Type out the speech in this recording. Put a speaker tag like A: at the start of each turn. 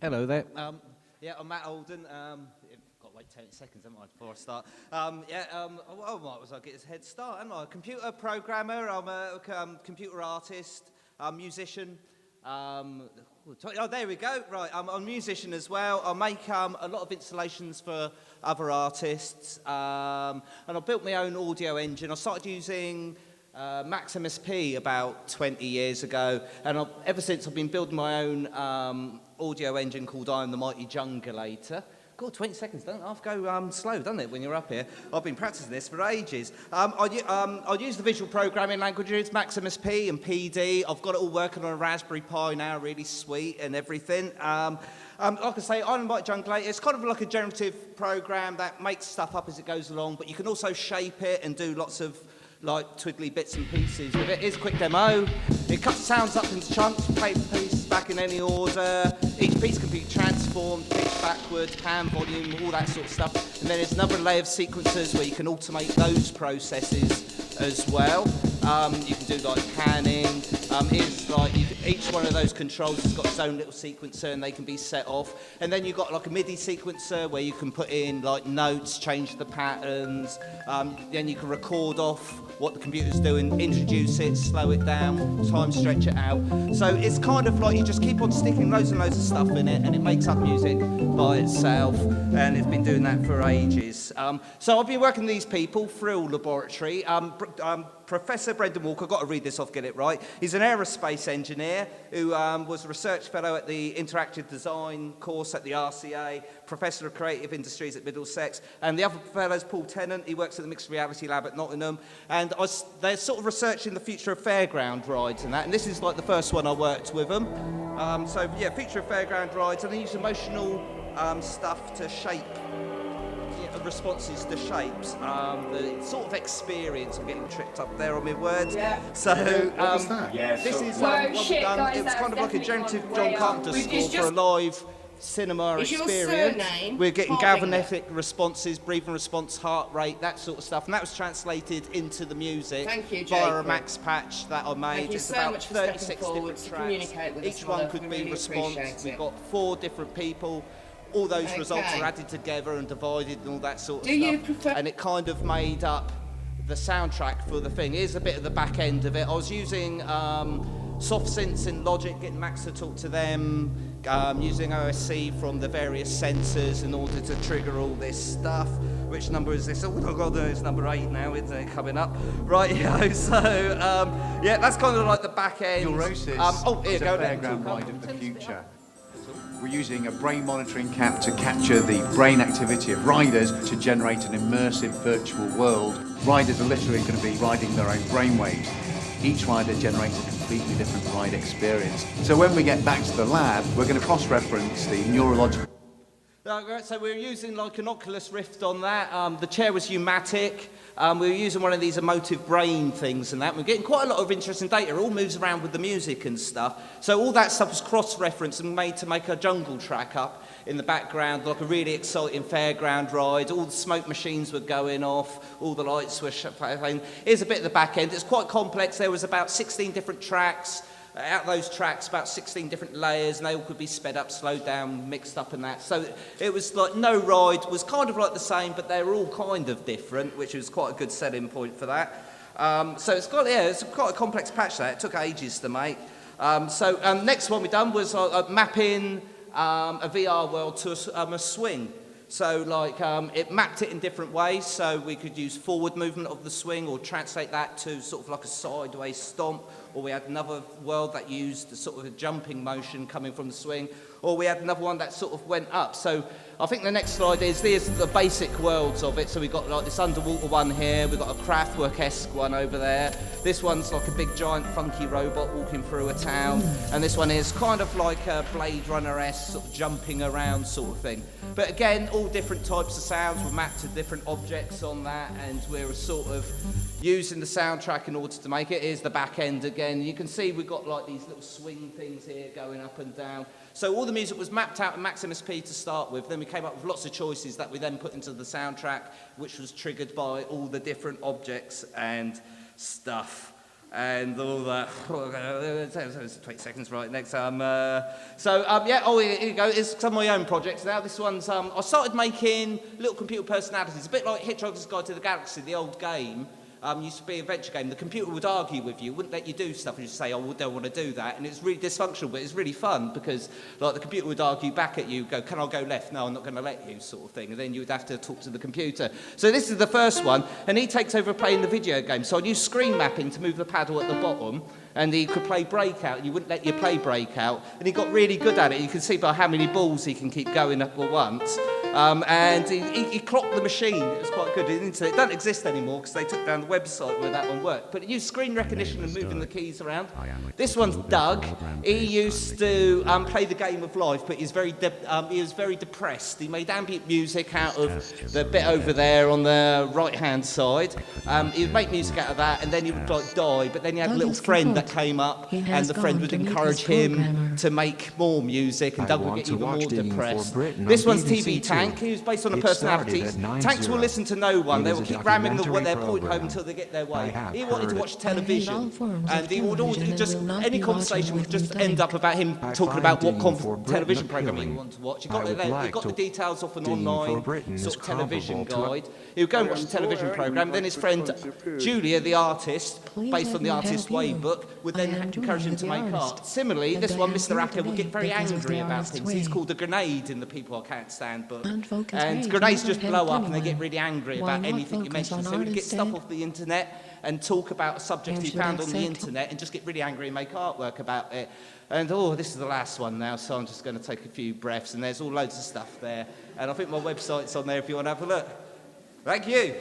A: Hello there.
B: Yeah, I'm Matt Olden. I've got to wait 10 seconds, haven't I, before I start? I might as well get his head start, haven't I? Computer programmer, I'm a computer artist, musician. There we go. Right, I'm a musician as well. I make a lot of installations for other artists, and I built my own audio engine. I started using Maximus P about 20 years ago, and ever since I've been building my own audio engine called I Am the Mighty Jungulator. God, 20 seconds don't half go slow, doesn't it, when you're up here? I've been practicing this for ages. I use the visual programming languages, Maximus P and PD. I've got it all working on a Raspberry Pi now, really sweet and everything. Like I say, I Am the Mighty Jungulator. It's kind of like a generative program that makes stuff up as it goes along, but you can also shape it and do lots of like twiddly bits and pieces with it. Here's a quick demo. It cuts sounds up into chunks, play the piece back in any order. Each piece can be transformed, pitched backwards, pan volume, all that sort of stuff. And then there's another layer of sequencers where you can automate those processes as well. You can do like panning. Each one of those controls has got its own little sequencer and they can be set off. And then you've got like a MIDI sequencer where you can put in like notes, change the patterns. Then you can record off what the computer's doing, introduce it, slow it down, time stretch it out. So it's kind of like you just keep on sticking loads and loads of stuff in it and it makes up music by itself, and it's been doing that for ages. So I've been working with these people, Frill Laboratory. Professor Brendan Walker, I've got to read this off, get it right. He's an aerospace engineer who was a research fellow at the Interactive Design course at the RCA, Professor of Creative Industries at Middlesex, and the other fellow's Paul Tennant. He works at the Mixed Reality Lab at Nottingham, and they're sort of researching the future of fairground rides and that, and this is like the first one I worked with them. Future of fairground rides, and they use emotional stuff to shape responses to shapes, the sort of experience. I'm getting tripped up there on my words.
C: Yeah.
B: So
D: What was that?
B: this is what we've done.
C: Guys,
B: it was kind of like a generative John Carpenter
C: We've
B: score
C: just-
B: for a live cinema
C: Is your
B: experience.
C: surname
B: We're getting
C: Harbinger?
B: galvanic responses, breathing response, heart rate, that sort of stuff, and that was translated into the music
C: Thank you,
B: via a
C: Jacob.
B: max patch that I made.
C: Thank you
B: It's
C: so
B: about
C: much for
B: 36
C: stepping forward
B: different
C: to
B: tracks.
C: communicate with us,
B: Each one
C: Mother.
B: could
C: We
B: be
C: really
B: response.
C: appreciate
B: We've
C: it.
B: got 4 different people. All those results
C: Okay.
B: are added together and divided and all that sort of
C: Do you
B: stuff.
C: prefer-
B: And it kind of made up the soundtrack for the thing. Here's a bit of the back end of it. I was using soft synths in Logic, getting Max to talk to them, using OSC from the various sensors in order to trigger all this stuff. Which number is this? Oh my God, it's number 8 now, isn't it? Coming up. Right, yeah, that's kind of like the back end.
D: Neurosis
B: Here you
D: is a
B: go.
D: fairground ride of the future. We're using a brain monitoring cap to capture the brain activity of riders to generate an immersive virtual world. Riders are literally going to be riding their own brainwaves. Each rider generates a completely different ride experience. So when we get back to the lab, we're going to cross-reference the neurological.
B: So we were using like an Oculus Rift on that. The chair was pneumatic. We were using one of these emotive brain things and that. We're getting quite a lot of interesting data. It all moves around with the music and stuff. So all that stuff was cross-referenced and made to make a jungle track up in the background, like a really exciting fairground ride. All the smoke machines were going off. All the lights were playing. Here's a bit of the back end. It's quite complex. There was about 16 different tracks. Out of those tracks, about 16 different layers, and they all could be sped up, slowed down, mixed up and that. So it was like no ride was kind of like the same, but they were all kind of different, which was quite a good selling point for that. So it's quite a complex patch that. It took ages to make. Next one we done was mapping a VR world to a swing. So it mapped it in different ways, so we could use forward movement of the swing or translate that to sort of like a sideways stomp, or we had another world that used the sort of a jumping motion coming from the swing, or we had another one that sort of went up. So I think the next slide is, these are the basic worlds of it. So we've got like this underwater one here, we've got a Kraftwerk-esque one over there. This one's like a big giant funky robot walking through a town, and this one is kind of like a Blade Runner-esque sort of jumping around sort of thing. But again, all different types of sounds were mapped to different objects on that, and we're sort of using the soundtrack in order to make it. Here's the back end again. You can see we've got like these little swing things here going up and down. So all the music was mapped out in Maximus P to start with. Then we came up with lots of choices that we then put into the soundtrack, which was triggered by all the different objects and stuff. and all that. It was 20 seconds, right? Next time. Here you go. It's some of my own projects now. This one's, I started making little computer personalities, a bit like Hitchhiker's Guide to the Galaxy, the old game. Used to be a adventure game. The computer would argue with you, wouldn't let you do stuff, and you'd say, oh, I don't want to do that. And it's really dysfunctional, but it's really fun because like the computer would argue back at you, go, can I go left? No, I'm not going to let you, sort of thing. And then you would have to talk to the computer. So this is the first one, and he takes over playing the video game. So I use screen mapping to move the paddle at the bottom, and he could play Breakout, and you wouldn't let you play Breakout. And he got really good at it. You can see by how many balls he can keep going up at once. And he clocked the machine. It was quite good. It doesn't exist anymore because they took down the website where that one worked. But it used screen recognition and moving the keys around. This one's Doug. He used to play the game of life, but he was very depressed. He made ambient music out of the bit over there on the right-hand side. He would make music out of that, and then he would like die. But then he had a little friend that came up, and the friend would encourage him to make more music, and Doug would get even more depressed. This one's TV Tank. He was based on a personality. Tanks will listen to no one. They will keep ramming their point home until they get their way. He wanted to watch television, and he would always just any conversation would just end up about him talking about what television program he wanted to watch. He got the details off an online sort of television guide. He would go and watch the television program. Then his friend Julia, the artist, based on the Artist's Way book, would then encourage him to make art. Similarly, this one, Mr. Acker, would get very angry about things. He's called a Grenade in the People I Can't Stand book. And grenades just blow up and they get really angry about anything you mention. So he'd get stuff off the internet and talk about a subject he found on the internet and just get really angry and make artwork about it. And this is the last one now, so I'm just going to take a few breaths, and there's all loads of stuff there. And I think my website's on there if you want to have a look. Thank you.